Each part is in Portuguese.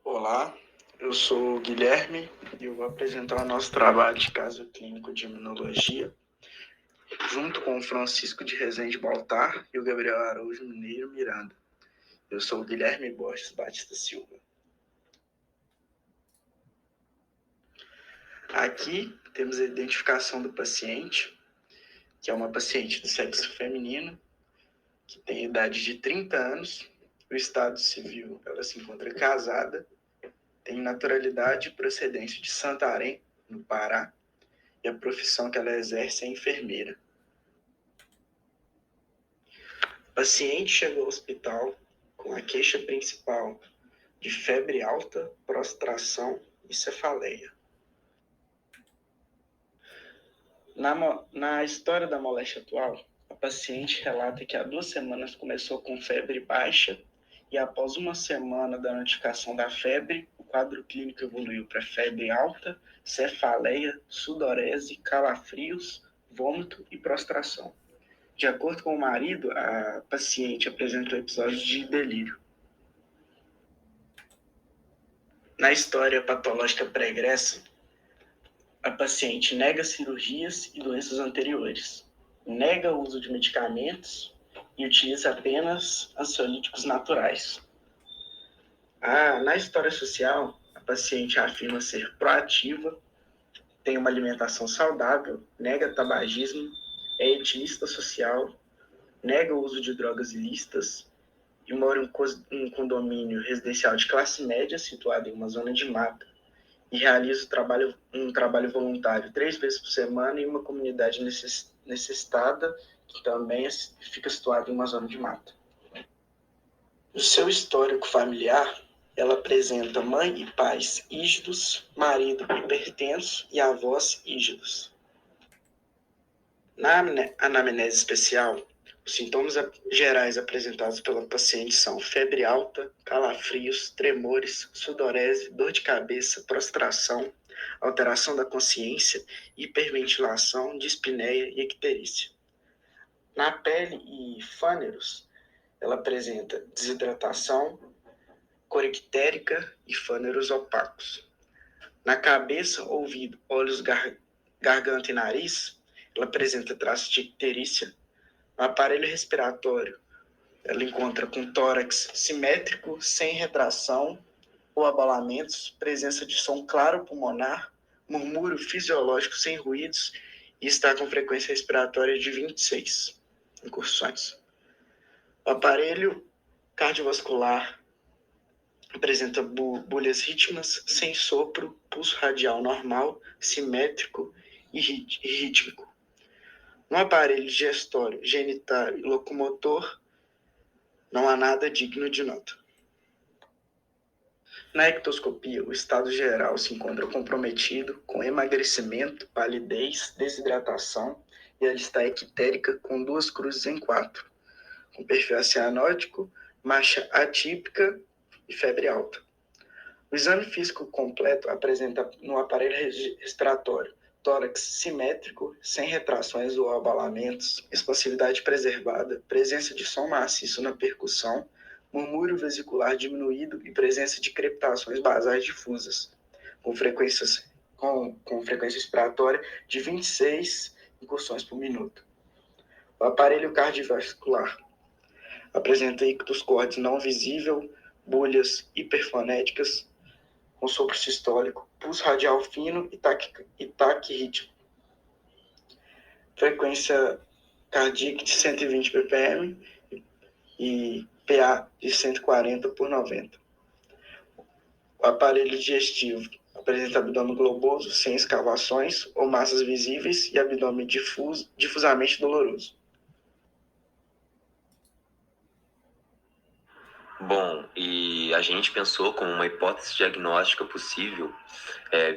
Olá, eu sou o Guilherme e eu vou apresentar o nosso trabalho de caso clínico de imunologia, junto com o Francisco de Rezende Baltar e o Gabriel Araújo Mineiro Miranda. Eu sou o Guilherme Borges Batista Silva. Aqui temos a identificação do paciente, que é uma paciente do sexo feminino, que tem idade de 30 anos, o estado civil, ela se encontra casada, tem naturalidade e procedência de Santarém, no Pará, e a profissão que ela exerce é enfermeira. O paciente chegou ao hospital com a queixa principal de febre alta, prostração e cefaleia. Na história da moléstia atual, a paciente relata que há 2 semanas começou com febre baixa e após 1 semana da notificação da febre, o quadro clínico evoluiu para febre alta, cefaleia, sudorese, calafrios, vômito e prostração. De acordo com o marido, a paciente apresentou episódios de delírio. Na história patológica pregressa, a paciente nega cirurgias e doenças anteriores, nega o uso de medicamentos e utiliza apenas ansiolíticos naturais. Na história social, a paciente afirma ser proativa, tem uma alimentação saudável, nega tabagismo, é etilista social, nega o uso de drogas ilícitas e mora em um condomínio residencial de classe média situado em uma zona de mata e realiza um trabalho voluntário 3 vezes por semana em uma comunidade necessitada que também fica situada em uma zona de mata. No seu histórico familiar, ela apresenta mãe e pais ígidos, marido hipertenso e avós ígidos. Na anamnese especial, os sintomas gerais apresentados pela paciente são febre alta, calafrios, tremores, sudorese, dor de cabeça, prostração, alteração da consciência, hiperventilação, dispneia e icterícia. Na pele e fâneros, ela apresenta desidratação, cor ictérica e fâneros opacos. Na cabeça, ouvido, olhos, garganta e nariz, ela apresenta traços de icterícia. No aparelho respiratório, ela encontra com tórax simétrico, sem retração ou abalamentos, presença de som claro pulmonar, murmúrio fisiológico sem ruídos e está com frequência respiratória de 26 incursões. O aparelho cardiovascular apresenta bolhas rítmicas, sem sopro, pulso radial normal, simétrico e rítmico. No aparelho digestório, genitário e locomotor, não há nada digno de nota. Na ectoscopia, o estado geral se encontra comprometido com emagrecimento, palidez, desidratação e ela está ictérica com 2 cruzes em 4, com perfil cianótico, marcha atípica e febre alta. O exame físico completo apresenta no aparelho respiratório tórax simétrico, sem retrações ou abalamentos, expansividade preservada, presença de som maciço na percussão, murmúrio vesicular diminuído e presença de crepitações basais difusas, com frequência respiratória de 26 incursões por minuto. O aparelho cardiovascular apresenta ictus cordis não visível, bolhas hiperfonéticas, com sopro sistólico, pulso radial fino e taquirrítmico. Frequência cardíaca de 120 ppm e PA de 140 por 90. O aparelho digestivo apresenta abdômen globoso, sem escavações ou massas visíveis e abdômen difusamente doloroso. Bom, e a gente pensou como uma hipótese diagnóstica possível,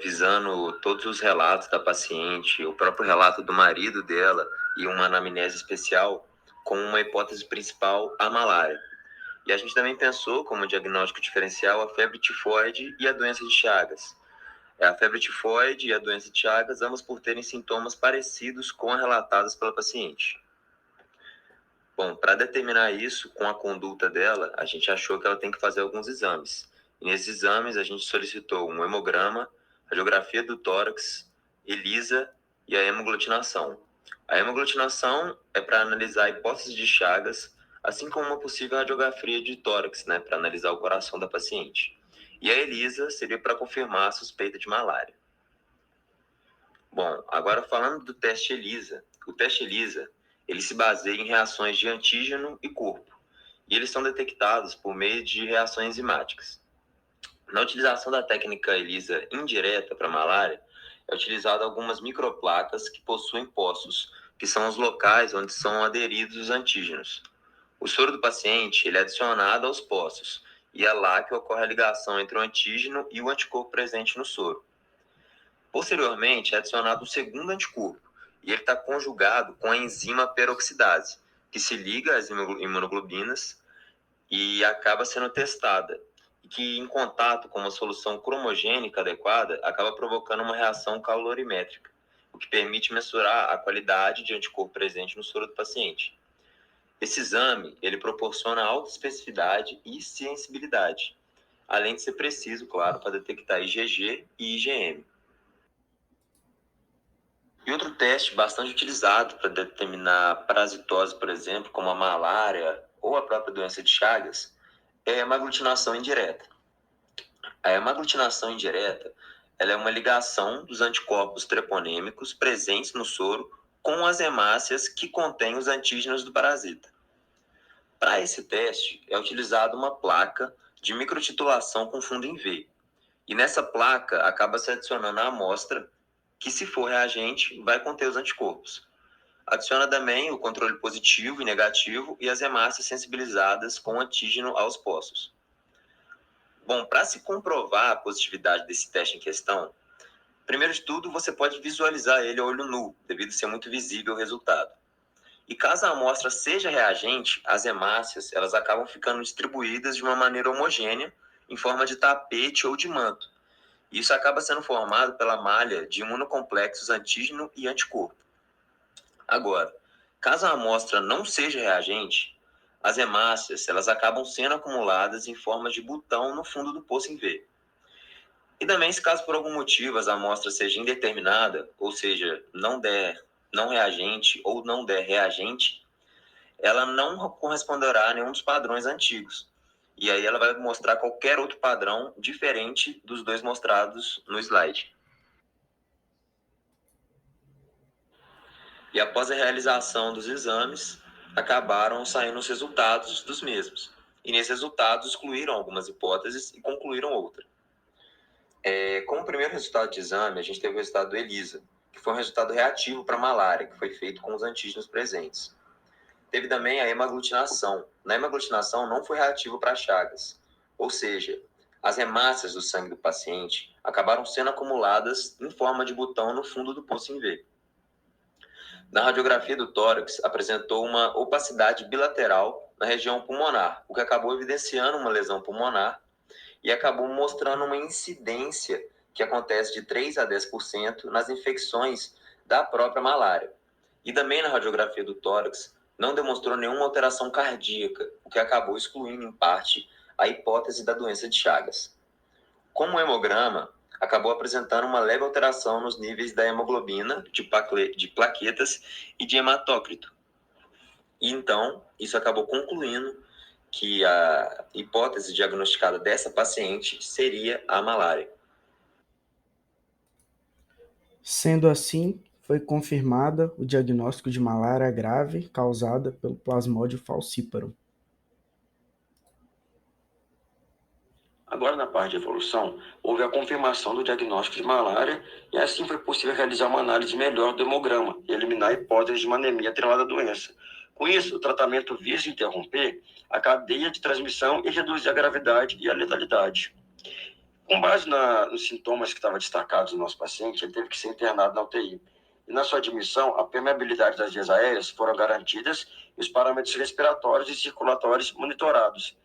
visando todos os relatos da paciente, o próprio relato do marido dela e uma anamnese especial, como uma hipótese principal a malária. E a gente também pensou como diagnóstico diferencial a febre tifoide e a doença de Chagas. A febre tifoide e a doença de Chagas, ambas por terem sintomas parecidos com as relatadas pela paciente. Bom, para determinar isso com a conduta dela, a gente achou que ela tem que fazer alguns exames. E nesses exames a gente solicitou um hemograma, radiografia do tórax, ELISA e a hemoglutinação. A hemoglutinação é para analisar a hipótese de Chagas, assim como uma possível radiografia de tórax, né, para analisar o coração da paciente. E a ELISA seria para confirmar a suspeita de malária. Bom, agora falando do teste ELISA. O teste ELISA, ele se baseia em reações de antígeno e corpo. E eles são detectados por meio de reações enzimáticas. Na utilização da técnica ELISA indireta para malária, é utilizado algumas microplacas que possuem poços, que são os locais onde são aderidos os antígenos. O soro do paciente ele é adicionado aos poços, e é lá que ocorre a ligação entre o antígeno e o anticorpo presente no soro. Posteriormente, é adicionado um segundo anticorpo, e ele está conjugado com a enzima peroxidase, que se liga às imunoglobinas e acaba sendo testada, e que em contato com uma solução cromogênica adequada, acaba provocando uma reação calorimétrica, o que permite mensurar a qualidade de anticorpo presente no soro do paciente. Esse exame, ele proporciona alta especificidade e sensibilidade, além de ser preciso, claro, para detectar IgG e IgM. E outro teste bastante utilizado para determinar parasitose, por exemplo, como a malária ou a própria doença de Chagas, é a hemaglutinação indireta. A hemaglutinação indireta ela é uma ligação dos anticorpos treponêmicos presentes no soro com as hemácias que contêm os antígenos do parasita. Para esse teste, é utilizada uma placa de microtitulação com fundo em V. E nessa placa acaba se adicionando a amostra que, se for reagente, vai conter os anticorpos. Adiciona também o controle positivo e negativo e as hemácias sensibilizadas com antígeno aos poços. Bom, para se comprovar a positividade desse teste em questão, primeiro de tudo, você pode visualizar ele a olho nu, devido a ser muito visível o resultado. E caso a amostra seja reagente, as hemácias elas acabam ficando distribuídas de uma maneira homogênea, em forma de tapete ou de manto. Isso acaba sendo formado pela malha de imunocomplexos antígeno e anticorpo. Agora, caso a amostra não seja reagente, as hemácias elas acabam sendo acumuladas em forma de botão no fundo do poço em V. E também, se caso por algum motivo a amostra seja indeterminada, ou seja, não der não reagente ou não der reagente, ela não corresponderá a nenhum dos padrões antigos. E aí ela vai mostrar qualquer outro padrão diferente dos dois mostrados no slide. E após a realização dos exames, acabaram saindo os resultados dos mesmos. E nesses resultados excluíram algumas hipóteses e concluíram outra. Como primeiro resultado de exame, a gente teve o resultado do ELISA, que foi um resultado reativo para a malária, que foi feito com os antígenos presentes. Teve também a hemaglutinação. Na hemaglutinação não foi reativo para Chagas, ou seja, as hemácias do sangue do paciente acabaram sendo acumuladas em forma de botão no fundo do poço em V. Na radiografia do tórax, apresentou uma opacidade bilateral na região pulmonar, o que acabou evidenciando uma lesão pulmonar e acabou mostrando uma incidência que acontece de 3 a 10% nas infecções da própria malária. E também na radiografia do tórax não demonstrou nenhuma alteração cardíaca, o que acabou excluindo em parte a hipótese da doença de Chagas. Como o hemograma acabou apresentando uma leve alteração nos níveis da hemoglobina, de plaquetas e de hematócrito. E então, isso acabou concluindo que a hipótese diagnosticada dessa paciente seria a malária. Sendo assim, foi confirmada o diagnóstico de malária grave causada pelo Plasmodium falciparum. Agora, na parte de evolução, houve a confirmação do diagnóstico de malária e assim foi possível realizar uma análise melhor do hemograma e eliminar a hipótese de uma anemia atrelada à doença. Com isso, o tratamento visa interromper a cadeia de transmissão e reduzir a gravidade e a letalidade. Com base nos sintomas que estavam destacados no nosso paciente, ele teve que ser internado na UTI. E na sua admissão, a permeabilidade das vias aéreas foram garantidas e os parâmetros respiratórios e circulatórios monitorados.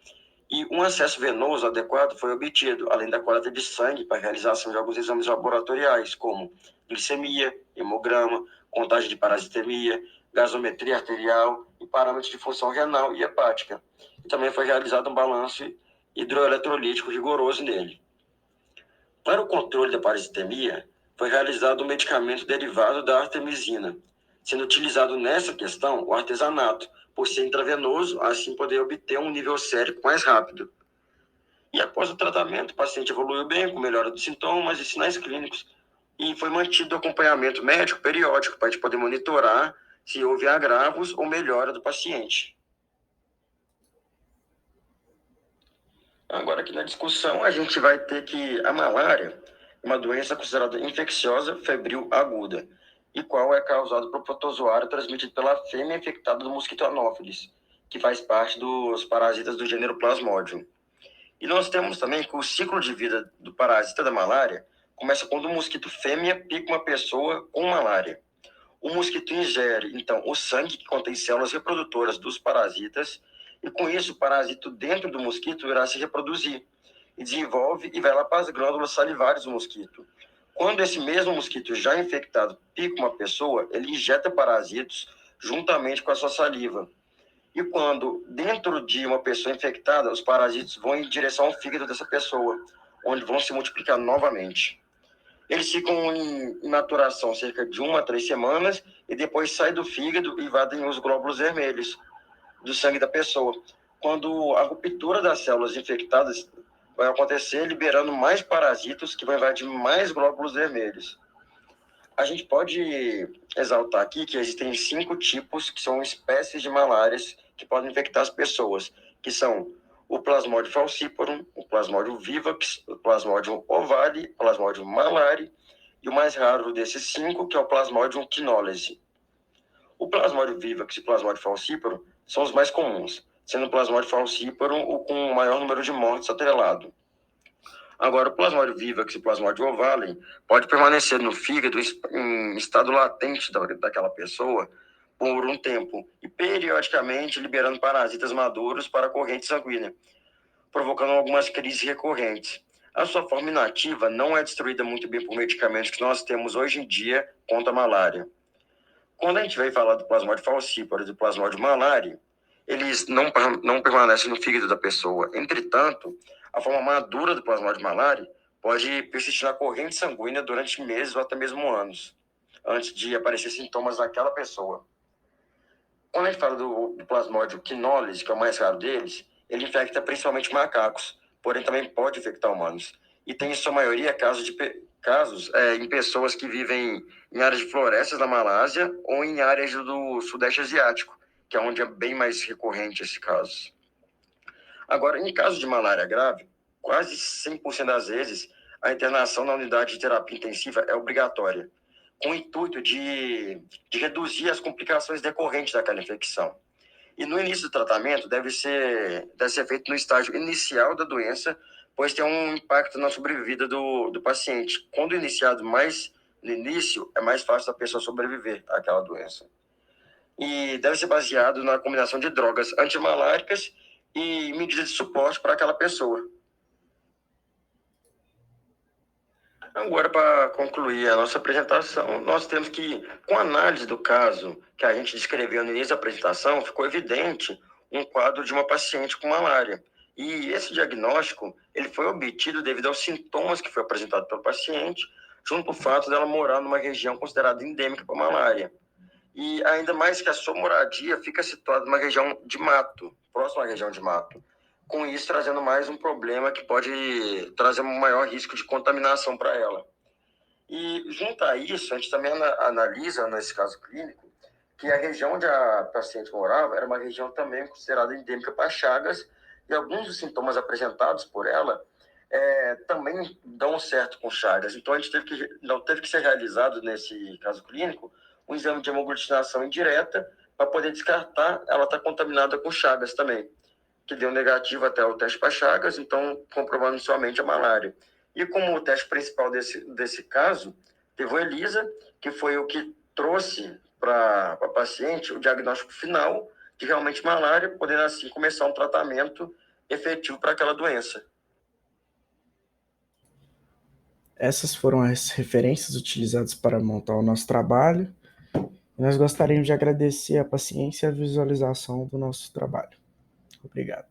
E um acesso venoso adequado foi obtido, além da coleta de sangue para a realização de alguns exames laboratoriais, como glicemia, hemograma, contagem de parasitemia, gasometria arterial e parâmetros de função renal e hepática. E também foi realizado um balanço hidroeletrolítico rigoroso nele. Para o controle da parasitemia, foi realizado um medicamento derivado da artemisina, sendo utilizado nessa questão o artesanato, por ser intravenoso, assim poder obter um nível sérico mais rápido. E após o tratamento, o paciente evoluiu bem, com melhora dos sintomas e sinais clínicos, e foi mantido o acompanhamento médico periódico para a gente poder monitorar se houve agravos ou melhora do paciente. Agora aqui na discussão a gente vai ter que a malária é uma doença considerada infecciosa febril aguda, e qual é causado por protozoário transmitido pela fêmea infectada do mosquito Anopheles, que faz parte dos parasitas do gênero Plasmodium. E nós temos também que o ciclo de vida do parasita da malária começa quando o mosquito fêmea pica uma pessoa com malária. O mosquito ingere, então, o sangue que contém células reprodutoras dos parasitas, e com isso o parasito dentro do mosquito irá se reproduzir, e desenvolve e vai lá para as glândulas salivares do mosquito. Quando esse mesmo mosquito já infectado pica uma pessoa, ele injeta parasitos juntamente com a sua saliva. E quando dentro de uma pessoa infectada, os parasitos vão em direção ao fígado dessa pessoa, onde vão se multiplicar novamente. Eles ficam em maturação cerca de 1 a 3 semanas e depois saem do fígado e invadem os glóbulos vermelhos do sangue da pessoa. Quando a ruptura das células infectadas vai acontecer, liberando mais parasitos que vão invadir mais glóbulos vermelhos. A gente pode exaltar aqui que existem 5 tipos que são espécies de malárias que podem infectar as pessoas, que são o Plasmodium falciparum, o Plasmodium vivax, o Plasmodium ovale, o Plasmodium malari e o mais raro desses 5, que é o Plasmodium chinolese. O Plasmodium vivax e o Plasmodium falciparum são os mais comuns, sendo o Plasmodium falciparum o com o maior número de mortes atrelado. Agora, o Plasmodium vivax e o Plasmodium ovale pode permanecer no fígado em estado latente daquela pessoa por um tempo e periodicamente liberando parasitas maduros para a corrente sanguínea, provocando algumas crises recorrentes. A sua forma inativa não é destruída muito bem por medicamentos que nós temos hoje em dia contra a malária. Quando a gente vai falar do Plasmodium falciparum e do Plasmodium malari, eles não permanecem no fígado da pessoa. Entretanto, a forma madura do Plasmodium malari pode persistir na corrente sanguínea durante meses ou até mesmo anos, antes de aparecer sintomas naquela pessoa. Quando a gente fala do Plasmodium chinolese, que é o mais raro deles, ele infecta principalmente macacos, porém também pode infectar humanos. E tem, em sua maioria, casos em pessoas que vivem em áreas de florestas da Malásia ou em áreas do Sudeste Asiático, que é onde é bem mais recorrente esse caso. Agora, em caso de malária grave, quase 100% das vezes, a internação na unidade de terapia intensiva é obrigatória, com o intuito de reduzir as complicações decorrentes daquela infecção. E no início do tratamento deve ser feito no estágio inicial da doença, pois tem um impacto na sobrevida do paciente. Quando iniciado mais no início, é mais fácil da pessoa sobreviver àquela doença. E deve ser baseado na combinação de drogas antimaláricas e medidas de suporte para aquela pessoa. Agora, para concluir a nossa apresentação, nós temos que, com a análise do caso que a gente descreveu no início da apresentação, ficou evidente um quadro de uma paciente com malária. E esse diagnóstico ele foi obtido devido aos sintomas que foi apresentado pelo paciente, junto ao fato dela morar numa região considerada endêmica para malária. E ainda mais que a sua moradia fica situada numa região de mato, próxima à região de mato. Com isso, trazendo mais um problema que pode trazer um maior risco de contaminação para ela. E, junto a isso, a gente também analisa, nesse caso clínico, que a região onde a paciente morava era uma região também considerada endêmica para Chagas, e alguns dos sintomas apresentados por ela também dão certo com Chagas. Então, a gente teve que ser realizado, nesse caso clínico, um exame de hemoglutinação indireta para poder descartar ela estar contaminada com Chagas também, que deu negativo até o teste para Chagas, então comprovando somente a malária. E como o teste principal desse caso, teve o ELISA, que foi o que trouxe para a paciente o diagnóstico final de realmente malária, podendo assim começar um tratamento efetivo para aquela doença. Essas foram as referências utilizadas para montar o nosso trabalho. Nós gostaríamos de agradecer a paciência e a visualização do nosso trabalho. Obrigado.